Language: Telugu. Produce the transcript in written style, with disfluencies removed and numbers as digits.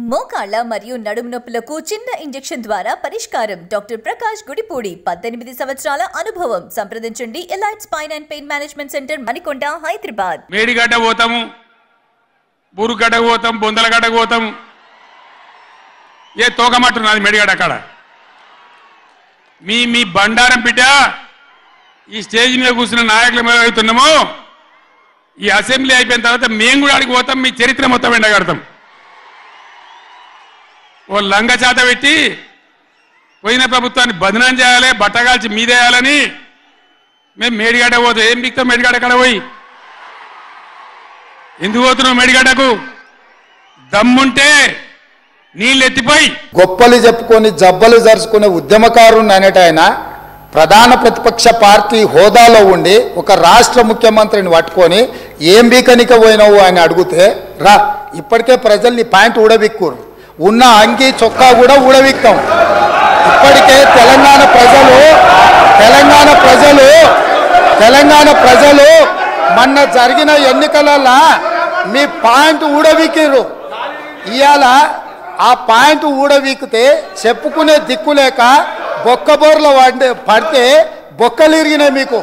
మోకాళ్ళ మరియు నడుము నొప్పులకు చిన్న ఇంజెక్షన్ ద్వారా పరిష్కారం. డాక్టర్ ప్రకాష్ గుడిపూడి 18 సంవత్సరాల అనుభవం. సంప్రదించండి elite spine and pain management centre, Manikonda, Hyderabad. Medigadda పోతాము, బురుగడ్డ పోతాం, బొందలగడ్డ పోతాం. ఏ తోకమట్టున్నది మేడిగడ్డ అక్కడ. మీ బండారం బిడ్డ ఈ స్టేజ్ మీద కూర్చున్న నాయకులు మేము అవుతున్నాము. ఈ అసెంబ్లీ అయిపోయిన తర్వాత మేము కూడా అడిగి పోతాం, మీ చరిత్ర మొత్తం ఎండగడతాం. ఓ లంగ చేత పెట్టి పోయిన ప్రభుత్వాన్ని బదనాం చేయాలి, బట్టగాల్చి మీదేయాలని మేము మేడిగడ్డ పోతాం. ఏం బిక్తాం మేడిగడ్డ అక్కడ పోయి? ఎందుకు పోతున్నావు మేడిగడ్డకు? దమ్ముంటే నీళ్ళు ఎత్తిపోయి గొప్పలు చెప్పుకొని జబ్బలు జరుచుకునే ఉద్యమకారుని అనేటాయన ప్రధాన ప్రతిపక్ష పార్టీ హోదాలో ఉండి ఒక రాష్ట్ర ముఖ్యమంత్రిని పట్టుకొని ఏం బీకనిక పోయినావు అని అడిగితే, రా ఇప్పటికే ప్రజల్ని ప్యాంట్ ఊడబిక్కురు, ఉన్న అంగి చొక్కా కూడా ఊడబిక్తాం. ఇప్పటికే తెలంగాణ ప్రజలు మొన్న జరిగిన ఎన్నికలలో మీ ప్యాంటు ఊడబిక్కిరు. ఇవాళ ఆ ప్యాంటు ఊడబీకితే చెప్పుకునే దిక్కులేక బొక్కబోర్ల పడితే బొక్కలు ఇరిగినాయి మీకు.